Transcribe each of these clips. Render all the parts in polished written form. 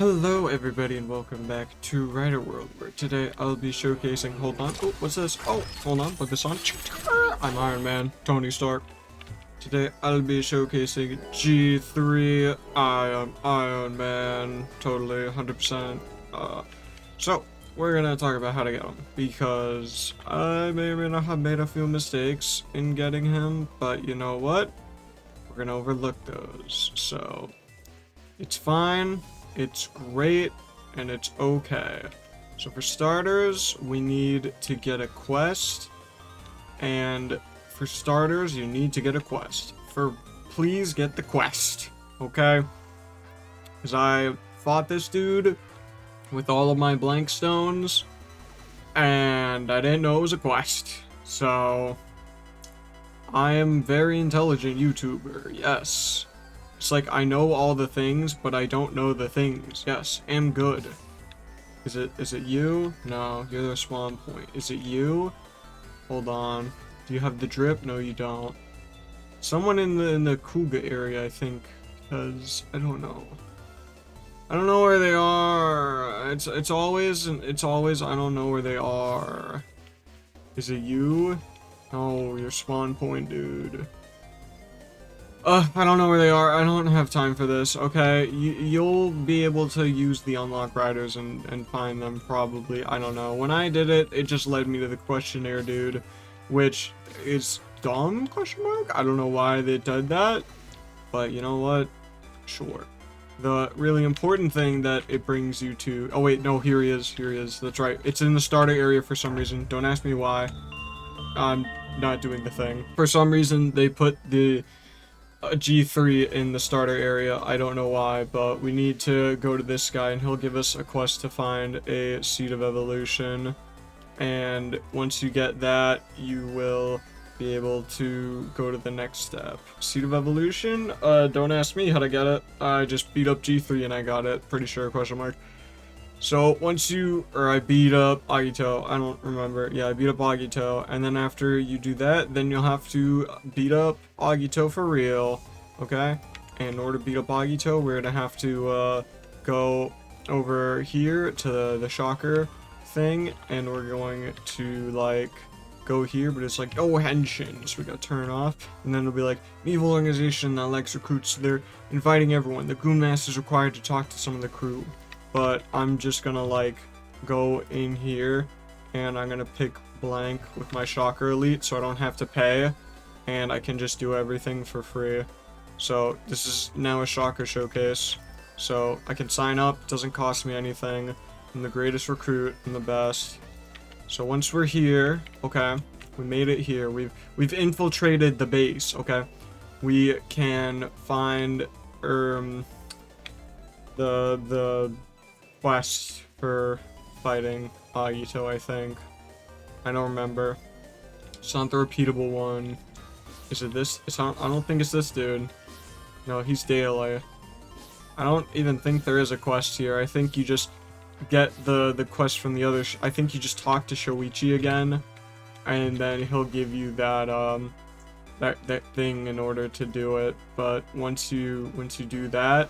Hello everybody and welcome back to Writer World, where today I'll be showcasing, hold on, oh, what's this? Oh, hold on, put this on. I'm Iron Man, Tony Stark. Today I'll be showcasing G3, I am Iron Man, totally, 100%. So, we're gonna talk about how to get him, because I may or may not have made a few mistakes in getting him, but you know what? We're gonna overlook those, so it's fine. It's great, and it's okay. So for starters, we need to get a quest, and for starters, you need to get a quest. Please get the quest, okay? Because I fought this dude with all of my blank stones, and I didn't know it was a quest. So, I am very intelligent YouTuber, yes. It's like, I know all the things, but I don't know the things. Yes, am good. Is it you? No, you're the spawn point. Is it you? Hold on. Do you have the drip? No, you don't. Someone in the Kuga area, I think, because I don't know. I don't know where they are. It's always I don't know where they are. Is it you? No, your spawn point, dude. I don't know where they are. I don't have time for this. Okay, you'll be able to use the unlock riders and find them probably. I don't know. When I did it, it just led me to the questionnaire, dude, which is dumb, question mark? I don't know why they did that, but you know what? Sure. The really important thing that it brings you to... Oh, wait, no, here he is. Here he is. That's right. It's in the starter area for some reason. Don't ask me why. I'm not doing the thing. For some reason, they put the... G3 in the starter area. I don't know why, but we need to go to this guy and he'll give us a quest to find a seed of evolution, and once you get that, you will be able to go to the next step. Seed of evolution? Don't ask me how to get it. I just beat up G3 and I got it. Pretty sure, question mark. So once I beat up Agito, I don't remember. Yeah, I beat up Agito, and then after you do that, then you'll have to beat up Agito for real, okay? And in order to beat up Agito, we're gonna have to go over here to the Shocker thing, and we're going to like go here, but it's like, oh, henshin, so we gotta turn it off, and then it'll be like, an evil organization that likes recruits, they're inviting everyone. The Goon Master is required to talk to some of the crew. But I'm just gonna like go in here and I'm gonna pick blank with my Shocker Elite so I don't have to pay, and I can just do everything for free. So this is now a Shocker showcase, so I can sign up, it doesn't cost me anything. I'm the greatest recruit, I'm the best. So once we're here, okay, we made it here, we've infiltrated the base, okay, we can find the quest for fighting Agito, I think. I don't remember. It's not the repeatable one. Is it this? It's not, I don't think it's this dude. No, he's daily. I don't even think there is a quest here. I think you just get the quest from the other. I think you just talk to Shoichi again, and then he'll give you that that thing in order to do it. But once you do that,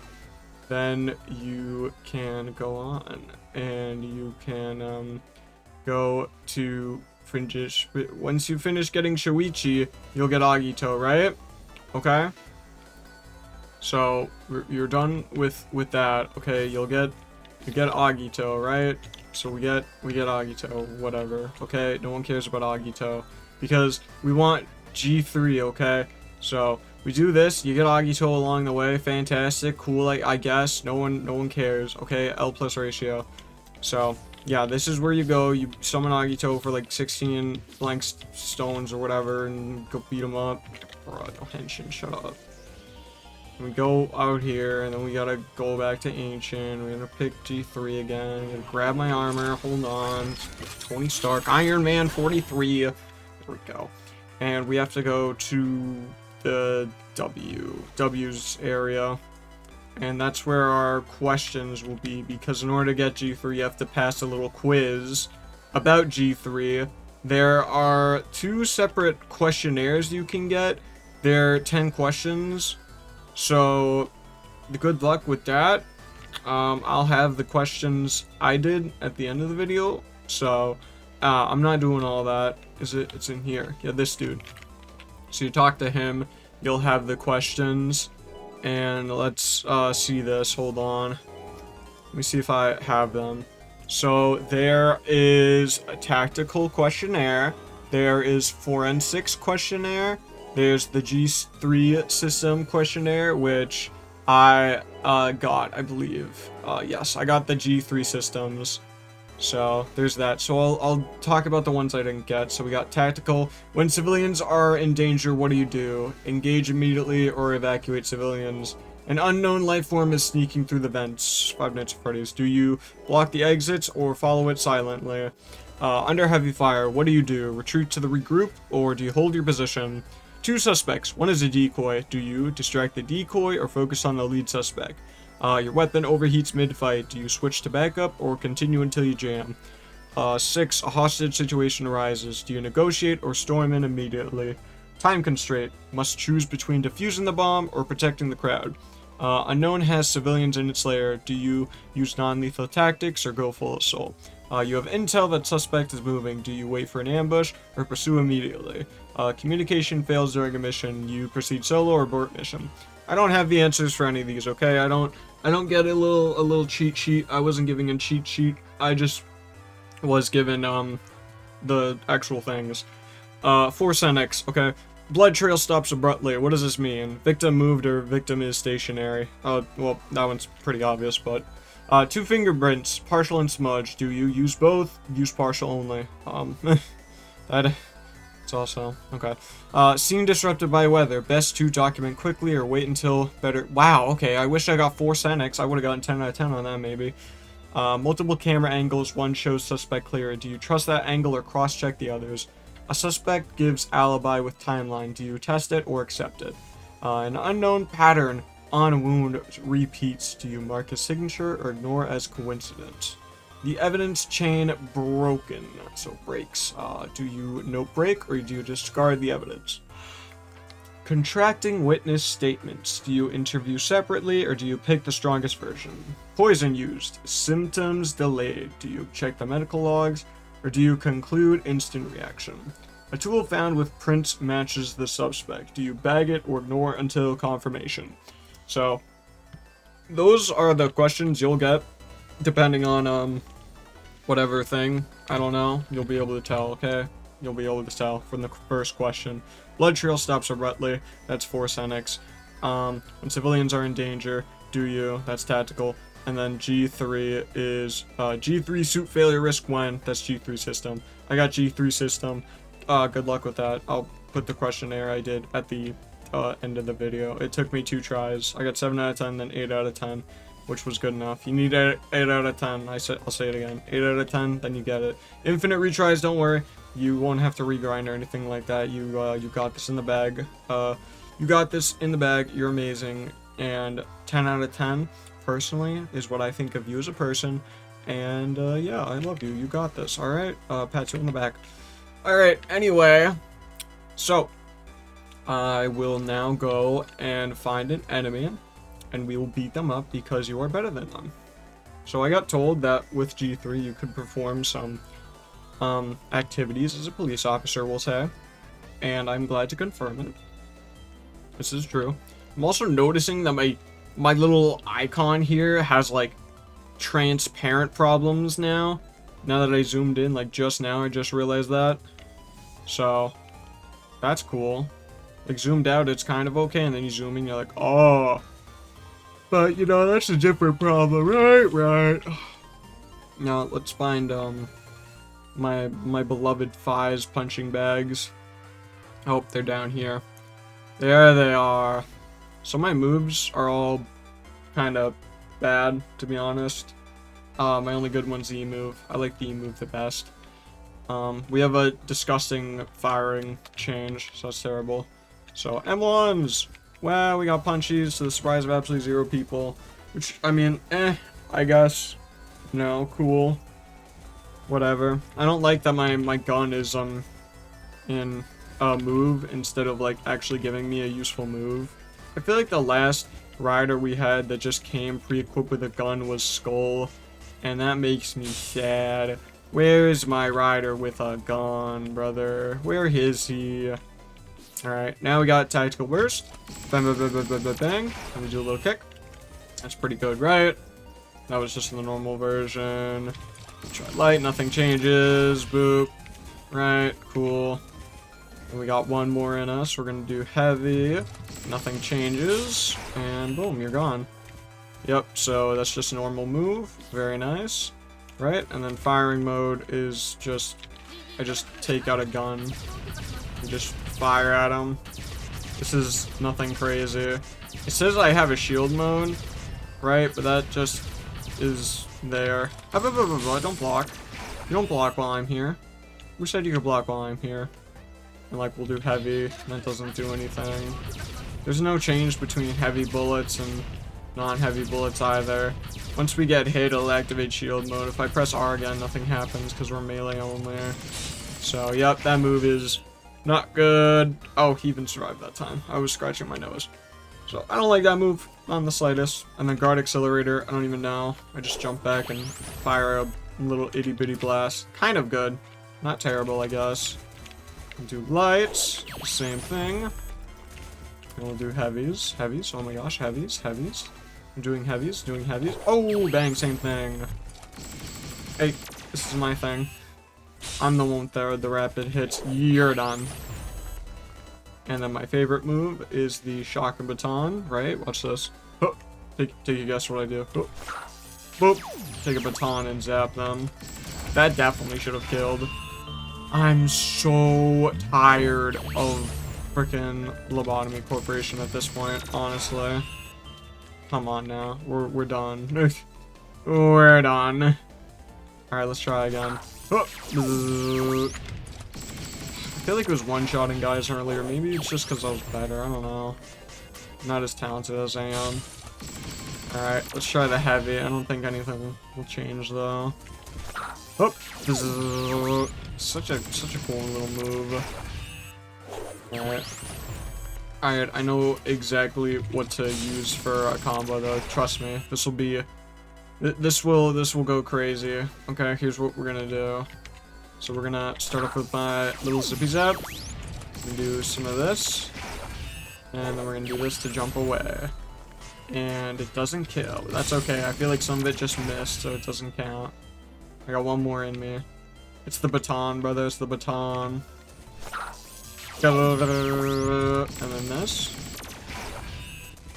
then you can go on and you can go to finish. Once you finish getting Shoichi, you'll get Agito, right? Okay, so you're done with that. Okay, you get Agito, right? So we get Agito, whatever. Okay, no one cares about Agito because we want G3, okay? So we do this, you get Agito along the way, fantastic, cool, I guess, no one cares, okay, L plus ratio. So, yeah, this is where you go, you summon Agito for like 16 blank stones or whatever, and go beat him up. Bro, no henshin, shut up. And we go out here, and then we gotta go back to Ancient, we're gonna pick G3 again, I'm gonna grab my armor, hold on, Tony Stark, Iron Man 43, there we go. And we have to go to the W's area, and that's where our questions will be, because in order to get G3 you have to pass a little quiz about G3. There are 2 separate questionnaires you can get. They're 10 questions, so good luck with that. I'll have the questions I did at the end of the video. So, I'm not doing all that. It's in here. Yeah, this dude. So you talk to him, you'll have the questions, and let's see this. Hold on. Let me see if I have them. So there is a tactical questionnaire. There is forensics questionnaire. There's the G3 system questionnaire, which I got, I believe. Yes, I got the G3 systems. So there's that. So I'll talk about the ones I didn't get. So we got tactical. When civilians are in danger, what do you do? Engage immediately or evacuate civilians. An unknown life form is sneaking through the vents. 5 Nights at Freddy's. Do you block the exits or follow it silently? Under heavy fire, what do you do? Retreat to the regroup or do you hold your position? 2 suspects. One is a decoy. Do you distract the decoy or focus on the lead suspect? Your weapon overheats mid-fight. Do you switch to backup or continue until you jam? 6. A hostage situation arises. Do you negotiate or storm in immediately? Time constraint. Must choose between defusing the bomb or protecting the crowd. Unknown has civilians in its lair. Do you use non-lethal tactics or go full assault? You have intel that suspect is moving. Do you wait for an ambush or pursue immediately? Communication fails during a mission. You proceed solo or abort mission. I don't have the answers for any of these, okay? I don't get a little cheat sheet. I wasn't giving a cheat sheet. I just was given the actual things. Force NX, okay. Blood trail stops abruptly. What does this mean? Victim moved or victim is stationary? Well, that one's pretty obvious, but 2 fingerprints, partial and smudge. Do you use both? Use partial only. It's also okay. Scene disrupted by weather. Best to document quickly or wait until better. Wow. Okay. I wish I got Force NX. I would have gotten 10 out of 10 on that maybe. Multiple camera angles. One shows suspect clear. Do you trust that angle or cross-check the others? A suspect gives alibi with timeline. Do you test it or accept it? An unknown pattern on wound repeats. Do you mark a signature or ignore as coincidence? The evidence chain broken. So breaks. Do you note break or do you discard the evidence? Contracting witness statements. Do you interview separately or do you pick the strongest version? Poison used. Symptoms delayed. Do you check the medical logs or do you conclude instant reaction? A tool found with prints matches the suspect. Do you bag it or ignore until confirmation? So, those are the questions you'll get depending on whatever thing. I don't know. You'll be able to tell, okay? You'll be able to tell from the first question. Blood trail stops abruptly. That's Force NX. When civilians are in danger, do you? That's tactical. And then G3 is G3 suit failure risk when. That's G3 system. I got G3 system. Good luck with that. I'll put the questionnaire I did at the end of the video. It took me 2 tries. I got 7 out of 10, then 8 out of 10, which was good enough. You need 8 out of 10. I'll say it again. 8 out of 10, then you get it. Infinite retries, don't worry. You won't have to regrind or anything like that. You got this in the bag. You got this in the bag. You're amazing. And 10 out of 10. Personally, is what I think of you as a person, and yeah, I love you. You got this. All right, pat you on the back. All right. Anyway, so I will now go and find an enemy, and we will beat them up because you are better than them. So I got told that with G3 you could perform some activities as a police officer, we'll say, and I'm glad to confirm it. This is true. I'm also noticing that my little icon here has like transparent problems now that I zoomed in. Like just now I just realized that, so that's cool. Like zoomed out it's kind of okay, and then you zoom in, you're like, oh, but you know, that's a different problem. Right. Now let's find my beloved Fies punching bags. Oh, they're down here. There they are. So my moves are all kind of bad, to be honest. My only good one's the E-move. I like the E-move the best. We have a disgusting firing change, so that's terrible. So emblems! Wow, we got punchies to the surprise of absolutely 0 people. Which, I mean, I guess. No, cool. Whatever. I don't like that my gun is, in a move instead of, like, actually giving me a useful move. I feel like the last rider we had that just came pre-equipped with a gun was Skull, and that makes me sad. Where's my rider with a gun, brother? Where is he? Alright, now we got tactical burst. Bang, bang, bang, bang, bang, bang, bang. And we do a little kick. That's pretty good, right? That was just in the normal version. Try light, nothing changes. Boop. Right, cool. And we got one more in us. We're gonna do heavy. Nothing changes. And boom, you're gone. Yep, so that's just a normal move. Very nice. Right? And then firing mode is just... I just take out a gun. And just fire at him. This is nothing crazy. It says I have a shield mode. Right? But that just is there. Don't block. You don't block while I'm here. Who said you could block while I'm here? And like, we'll do heavy. And that doesn't do anything. There's no change between heavy bullets and non-heavy bullets either. Once we get hit, it'll activate shield mode. If I press R again, nothing happens because we're melee only. So, yep, that move is not good. Oh, he even survived that time. I was scratching my nose. So, I don't like that move, not in the slightest. And then guard accelerator, I don't even know. I just jump back and fire a little itty-bitty blast. Kind of good. Not terrible, I guess. We'll do lights, same thing. And we'll do heavies. Heavies, oh my gosh, heavies. I'm doing heavies. Oh, bang, same thing. Hey, this is my thing. I'm the one with the rapid hits. You're done. And then my favorite move is the shocker baton, right? Watch this. Oh, take a guess what I do. Oh, boop. Take a baton and zap them. That definitely should have killed. I'm so tired of freaking Lobotomy Corporation at this point, honestly. Come on now. We're done. We're done. Alright, let's try again. Oh. I feel like it was one-shotting guys earlier. Maybe it's just because I was better. I don't know. I'm not as talented as I am. Alright, let's try the heavy. I don't think anything will change, though. Oh. Such a cool little move. Alright. Alright, I know exactly what to use for a combo though. Trust me. This will be... This will go crazy. Okay, here's what we're gonna do. So we're gonna start off with my little zippy zap. We're gonna do some of this. And then we're gonna do this to jump away. And it doesn't kill. That's okay. I feel like some of it just missed, so it doesn't count. I got one more in me. It's the baton, brother. It's the baton. And then this.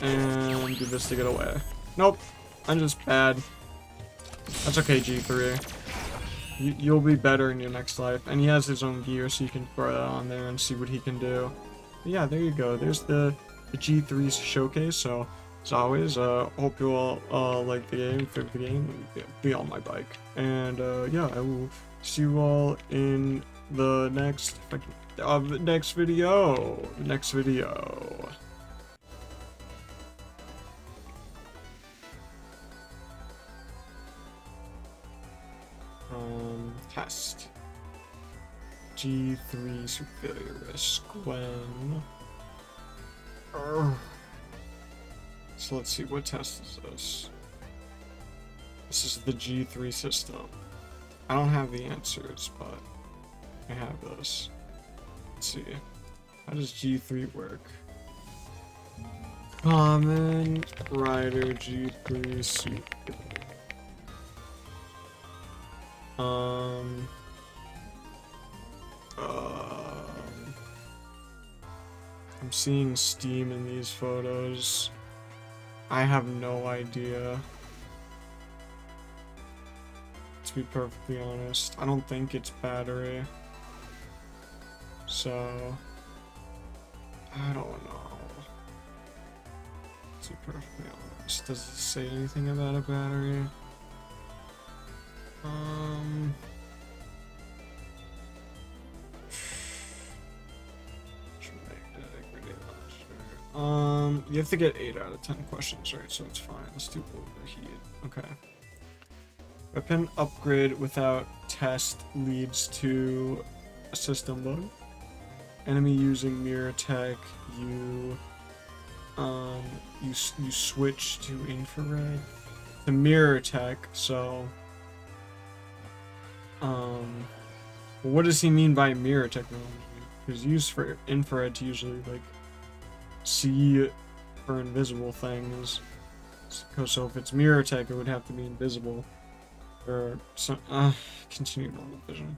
And do this to get away. Nope. I'm just bad. That's okay, G3. You'll be better in your next life. And he has his own gear, so you can throw that on there and see what he can do. But yeah, there you go. There's the G3's showcase. So, as always, hope you all like the game, favorite the game, be on my bike. And yeah, I will see you all in the next video. Test. G3 superior risk when. So let's see, what test is this? This is the G3 system. I don't have the answers, but I have this. Let's see. How does G3 work? Common Rider G3 Super. I'm seeing Steam in these photos. I have no idea. To be perfectly honest, I don't think it's battery. So, I don't know. To be perfectly honest, does it say anything about a battery? You have to get 8 out of 10 questions, right? So it's fine. Let's do overheat. Okay. Weapon upgrade without test leads to a system bug. Enemy using mirror tech, you you switch to infrared, the mirror tech. So, what does he mean by mirror technology? Because used for infrared to usually like see for invisible things. So if it's mirror tech, it would have to be invisible. Or some, continue normal vision.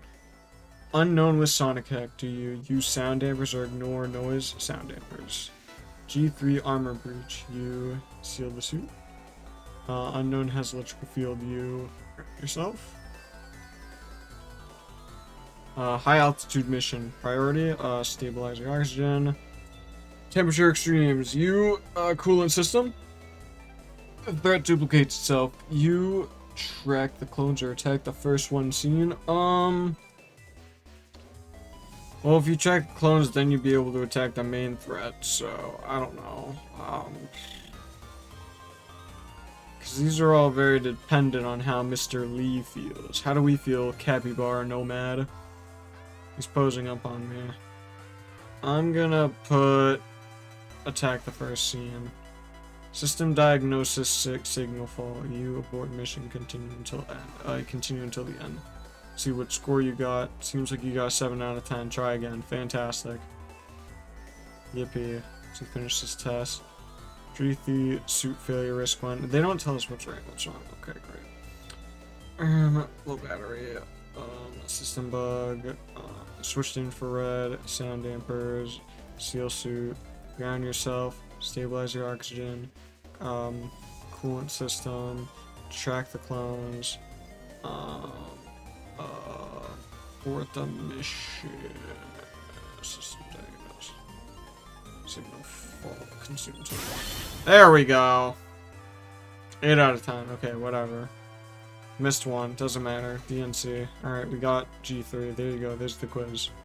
Unknown with sonic hack. Do you use sound dampers or ignore noise? Sound dampers. G3 armor breach. You seal the suit. Unknown has electrical field. You hurt yourself. High altitude mission. Priority. Stabilize your oxygen. Temperature extremes. You coolant system. The threat duplicates itself. You track the clones or attack the first one seen. Well, if you track the clones, then you'd be able to attack the main threat. So I don't know. Because these are all very dependent on how Mr. Lee feels. How do we feel, Capybara Nomad? He's posing up on me. I'm gonna put attack the first scene. System diagnosis 6 signal fall. You abort mission. Continue until end. Continue until the end. See what score you got. Seems like you got 7 out of 10. Try again. Fantastic. Yippee. So finish this test. Treat the suit failure risk 1. They don't tell us what's right, what's wrong. Okay, great. Low battery. System bug. Switch to infrared. Sound dampers. Seal suit. Ground yourself. Stabilize your oxygen. Coolant system. Track the clones. Abort the mission. System diagnosis. Signal fall. Consume total. There we go. 8 out of 10. Okay, whatever. Missed one. Doesn't matter. DNC. Alright, we got G3. There you go. There's the quiz.